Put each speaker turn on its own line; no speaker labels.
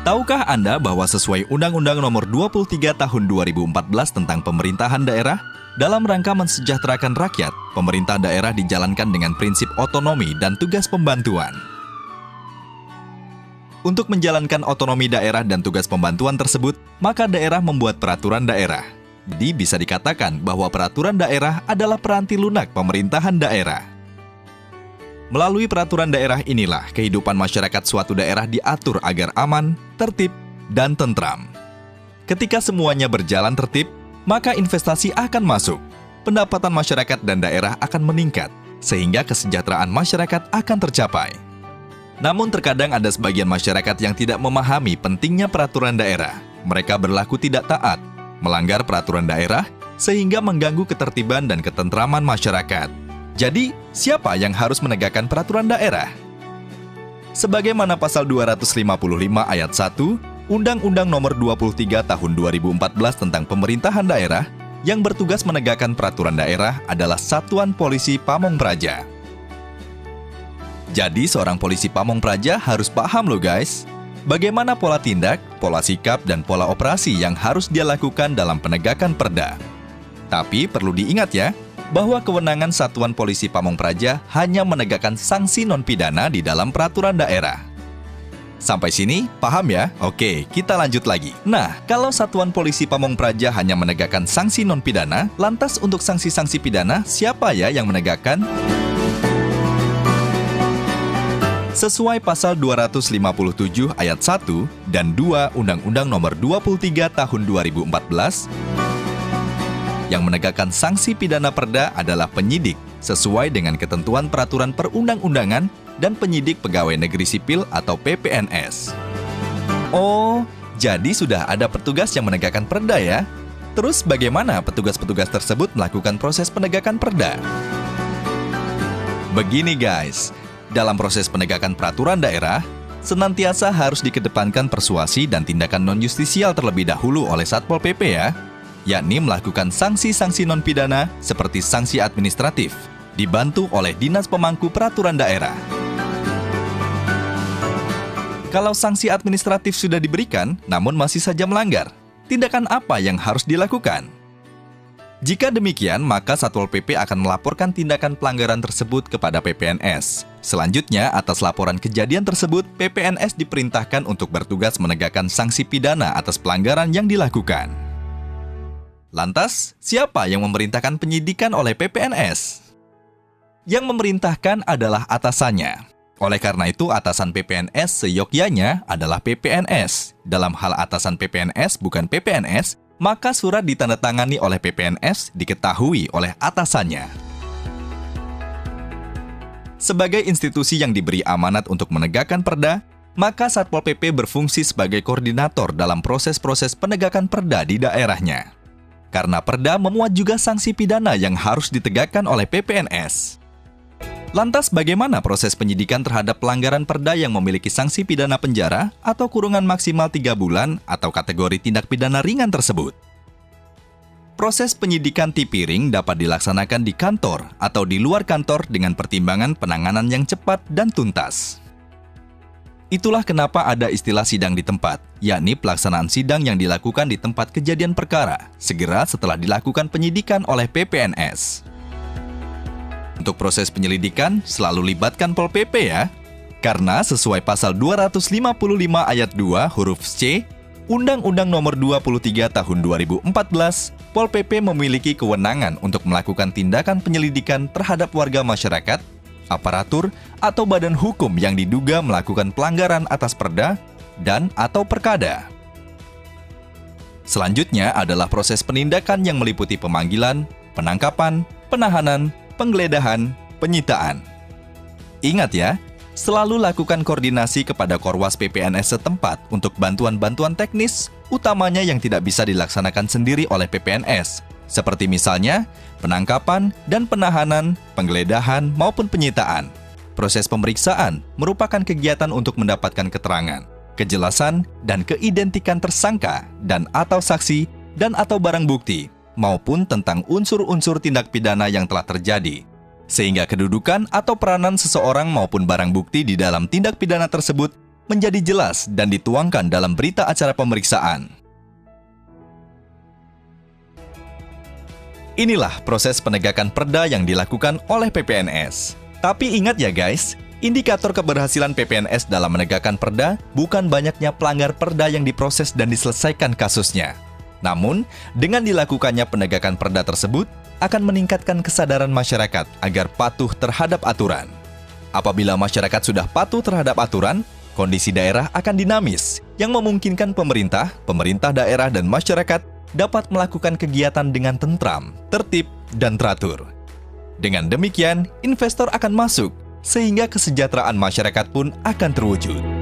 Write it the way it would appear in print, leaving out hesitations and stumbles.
Tahukah Anda bahwa sesuai Undang-Undang Nomor 23 Tahun 2014 tentang Pemerintahan Daerah, dalam rangka mensejahterakan rakyat, pemerintah daerah dijalankan dengan prinsip otonomi dan tugas pembantuan. Untuk menjalankan otonomi daerah dan tugas pembantuan tersebut, maka daerah membuat peraturan daerah. Jadi bisa dikatakan bahwa peraturan daerah adalah peranti lunak pemerintahan daerah. Melalui peraturan daerah inilah kehidupan masyarakat suatu daerah diatur agar aman, tertib, dan tentram. Ketika semuanya berjalan tertib, maka investasi akan masuk, pendapatan masyarakat dan daerah akan meningkat, sehingga kesejahteraan masyarakat akan tercapai. Namun terkadang ada sebagian masyarakat yang tidak memahami pentingnya peraturan daerah. Mereka berlaku tidak taat, melanggar peraturan daerah, sehingga mengganggu ketertiban dan ketentraman masyarakat. Jadi, siapa yang harus menegakkan peraturan daerah? Sebagaimana pasal 255 ayat 1, Undang-Undang Nomor 23 Tahun 2014 tentang Pemerintahan Daerah, yang bertugas menegakkan peraturan daerah adalah Satuan Polisi Pamong Praja. Jadi, seorang polisi Pamong Praja harus paham loh guys, bagaimana pola tindak, pola sikap, dan pola operasi yang harus dia lakukan dalam penegakan perda. Tapi perlu diingat ya, bahwa kewenangan Satuan Polisi Pamong Praja hanya menegakkan sanksi non-pidana di dalam peraturan daerah. Sampai sini, paham ya? Oke, kita lanjut lagi. Nah, kalau Satuan Polisi Pamong Praja hanya menegakkan sanksi non-pidana, lantas untuk sanksi-sanksi pidana, siapa ya yang menegakkan? Sesuai pasal 257 ayat 1 dan 2 Undang-Undang Nomor 23 Tahun 2014, yang menegakkan sanksi pidana perda adalah penyidik sesuai dengan ketentuan peraturan perundang-undangan dan penyidik pegawai negeri sipil atau PPNS. Oh, jadi sudah ada petugas yang menegakkan perda ya? Terus bagaimana petugas-petugas tersebut melakukan proses penegakan perda? Begini guys, dalam proses penegakan peraturan daerah, senantiasa harus dikedepankan persuasi dan tindakan non-justisial terlebih dahulu oleh Satpol PP ya, yakni melakukan sanksi-sanksi non-pidana seperti sanksi administratif, dibantu oleh Dinas Pemangku Peraturan Daerah. Kalau sanksi administratif sudah diberikan, namun masih saja melanggar, tindakan apa yang harus dilakukan? Jika demikian, maka Satpol PP akan melaporkan tindakan pelanggaran tersebut kepada PPNS. Selanjutnya, atas laporan kejadian tersebut, PPNS diperintahkan untuk bertugas menegakkan sanksi pidana atas pelanggaran yang dilakukan. Lantas, siapa yang memerintahkan penyidikan oleh PPNS? Yang memerintahkan adalah atasannya. Oleh karena itu, atasan PPNS seyogyanya adalah PPNS. Dalam hal atasan PPNS bukan PPNS, maka surat ditandatangani oleh PPNS diketahui oleh atasannya. Sebagai institusi yang diberi amanat untuk menegakkan perda, maka Satpol PP berfungsi sebagai koordinator dalam proses-proses penegakan perda di daerahnya. Karena perda memuat juga sanksi pidana yang harus ditegakkan oleh PPNS. Lantas bagaimana proses penyidikan terhadap pelanggaran perda yang memiliki sanksi pidana penjara atau kurungan maksimal 3 bulan atau kategori tindak pidana ringan tersebut? Proses penyidikan tipiring dapat dilaksanakan di kantor atau di luar kantor dengan pertimbangan penanganan yang cepat dan tuntas. Itulah kenapa ada istilah sidang di tempat, yakni pelaksanaan sidang yang dilakukan di tempat kejadian perkara, segera setelah dilakukan penyidikan oleh PPNS. Untuk proses penyelidikan, selalu libatkan Pol PP ya. Karena sesuai pasal 255 ayat 2 huruf C, Undang-Undang Nomor 23 Tahun 2014, Pol PP memiliki kewenangan untuk melakukan tindakan penyelidikan terhadap warga masyarakat, aparatur, atau badan hukum yang diduga melakukan pelanggaran atas perda dan atau perkada. Selanjutnya adalah proses penindakan yang meliputi pemanggilan, penangkapan, penahanan, penggeledahan, penyitaan. Ingat ya, selalu lakukan koordinasi kepada Korwas PPNS setempat untuk bantuan-bantuan teknis, utamanya yang tidak bisa dilaksanakan sendiri oleh PPNS, seperti misalnya penangkapan dan penahanan, penggeledahan maupun penyitaan. Proses pemeriksaan merupakan kegiatan untuk mendapatkan keterangan, kejelasan, dan keidentikan tersangka dan atau saksi dan atau barang bukti, maupun tentang unsur-unsur tindak pidana yang telah terjadi, sehingga kedudukan atau peranan seseorang maupun barang bukti di dalam tindak pidana tersebut menjadi jelas dan dituangkan dalam berita acara pemeriksaan. Inilah proses penegakan perda yang dilakukan oleh PPNS. Tapi ingat ya guys, indikator keberhasilan PPNS dalam menegakkan perda bukan banyaknya pelanggar perda yang diproses dan diselesaikan kasusnya. Namun, dengan dilakukannya penegakan perda tersebut akan meningkatkan kesadaran masyarakat agar patuh terhadap aturan. Apabila masyarakat sudah patuh terhadap aturan, kondisi daerah akan dinamis yang memungkinkan pemerintah daerah dan masyarakat dapat melakukan kegiatan dengan tentram, tertib, dan teratur. Dengan demikian, investor akan masuk, sehingga kesejahteraan masyarakat pun akan terwujud.